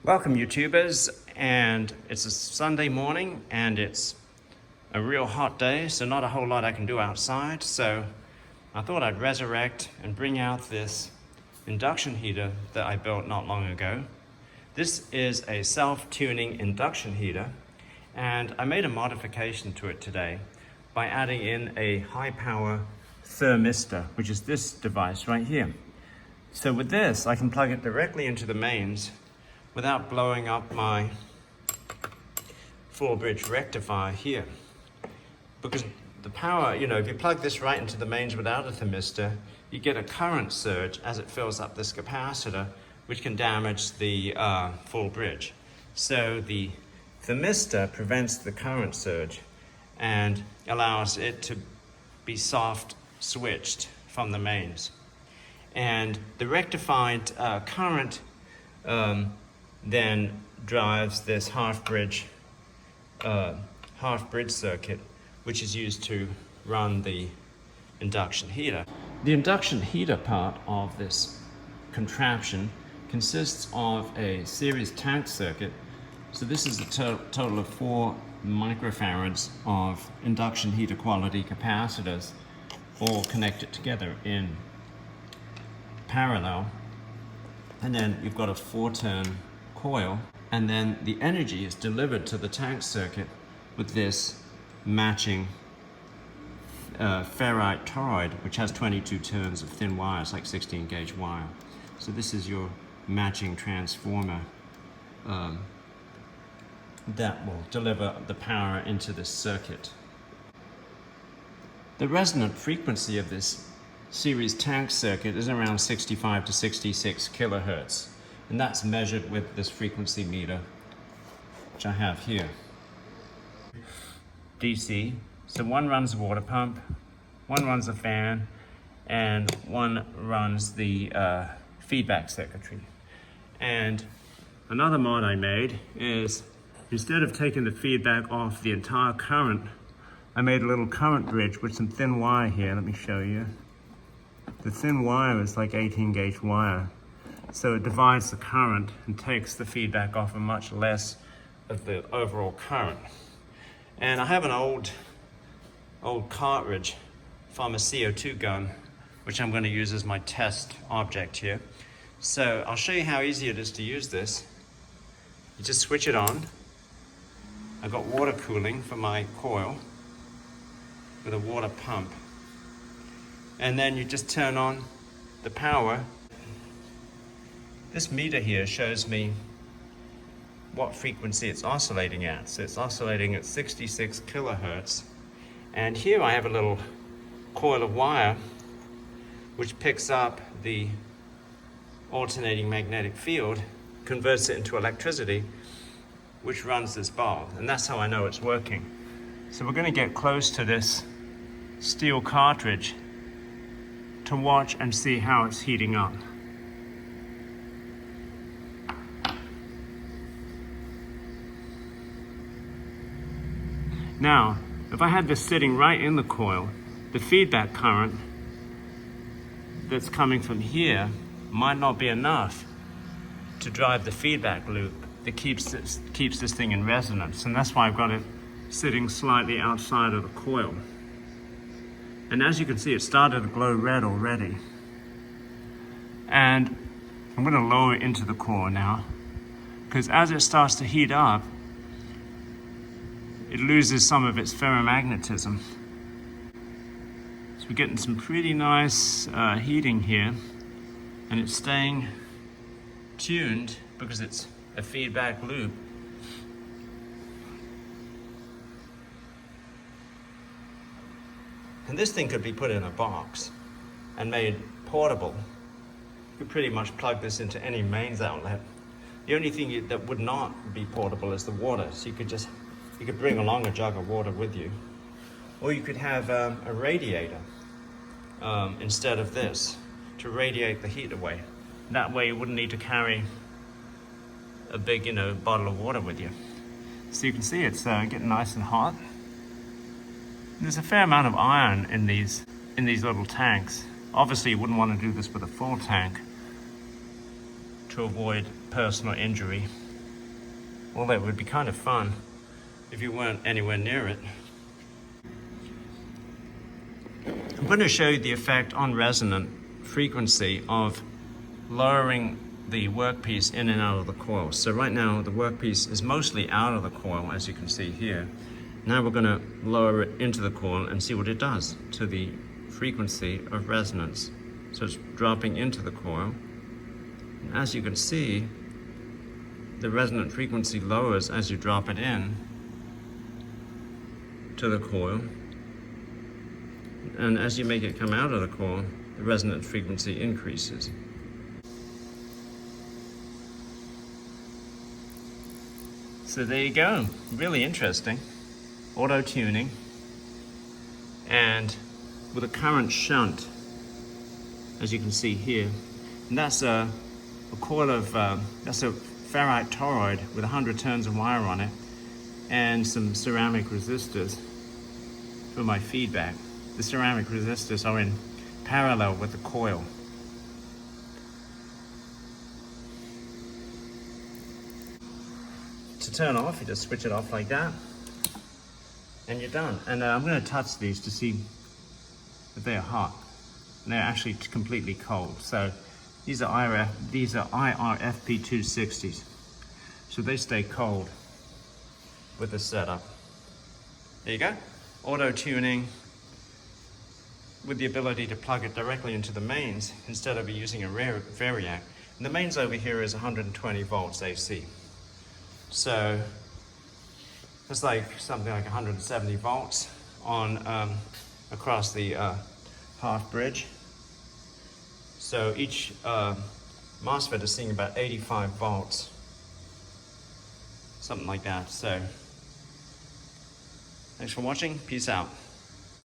Welcome YouTubers, and it's a Sunday morning and it's a real hot day, so not a whole lot I can do outside, so I thought I'd resurrect and bring out this induction heater that I built not long ago. This is a self-tuning induction heater, and I made a modification to it today by adding in a high power thermistor, which is this device right here. So with this, I can plug it directly into the mains without blowing up my full bridge rectifier here. Because the power, if you plug this right into the mains without a thermistor, you get a current surge as it fills up this capacitor, which can damage the full bridge. So the thermistor prevents the current surge and allows it to be soft switched from the mains. And the rectified current then drives this half bridge circuit, which is used to run the induction heater. The induction heater part of this contraption consists of a series tank circuit. So this is a total of 4 microfarads of induction heater quality capacitors, all connected together in parallel. And then you've got a 4-turn coil, and then the energy is delivered to the tank circuit with this matching ferrite toroid, which has 22 turns of thin wire. It's like 16 gauge wire. So this is your matching transformer that will deliver the power into this circuit. The resonant frequency of this series tank circuit is around 65 to 66 kilohertz. And that's measured with this frequency meter, which I have here. DC, so one runs a water pump, one runs a fan, and one runs the feedback circuitry. And another mod I made is, instead of taking the feedback off the entire current, I made a little current bridge with some thin wire here. Let me show you. The thin wire is like 18 gauge wire. So it divides the current and takes the feedback off of much less of the overall current. And I have an old cartridge from a CO2 gun, which I'm going to use as my test object here. So I'll show you how easy it is to use this. You just switch it on. I've got water cooling for my coil with a water pump. And then you just turn on the power. This meter here shows me what frequency it's oscillating at. So it's oscillating at 66 kilohertz. And here I have a little coil of wire which picks up the alternating magnetic field, converts it into electricity, which runs this bulb. And that's how I know it's working. So we're going to get close to this steel cartridge to watch and see how it's heating up. Now, if I had this sitting right in the coil, the feedback current that's coming from here might not be enough to drive the feedback loop that keeps this thing in resonance. And that's why I've got it sitting slightly outside of the coil. And as you can see, it started to glow red already. And I'm going to lower it into the core now, because as it starts to heat up, it loses some of its ferromagnetism. So we're getting some pretty nice heating here, and it's staying tuned because it's a feedback loop. And this thing could be put in a box and made portable. You could pretty much plug this into any mains outlet. The only thing that would not be portable is the water. So you could bring along a jug of water with you. Or you could have a radiator instead of this to radiate the heat away. That way you wouldn't need to carry a big, bottle of water with you. So you can see it's getting nice and hot. There's a fair amount of iron in these little tanks. Obviously you wouldn't want to do this with a full tank to avoid personal injury. Well, that would be kind of fun if you weren't anywhere near it. I'm going to show you the effect on resonant frequency of lowering the workpiece in and out of the coil. So right now the workpiece is mostly out of the coil, as you can see here. Now we're going to lower it into the coil and see what it does to the frequency of resonance. So it's dropping into the coil. And as you can see, the resonant frequency lowers as you drop it in to the coil. And as you make it come out of the coil, the resonant frequency increases. So there you go, really interesting. Auto-tuning, and with a current shunt, as you can see here. And that's a coil of, that's a ferrite toroid with 100 turns of wire on it, and some ceramic resistors for my feedback. The ceramic resistors are in parallel with the coil. To turn off, you just switch it off like that, and you're done. And I'm going to touch these to see if they're hot. And they're actually completely cold. So these are IRFP 260s. So they stay cold with the setup. There you go. Auto tuning with the ability to plug it directly into the mains instead of using a variac. And the mains over here is 120 volts AC. So it's like something like 170 volts on across the half bridge. So each MOSFET is seeing about 85 volts, something like that. So thanks for watching. Peace out.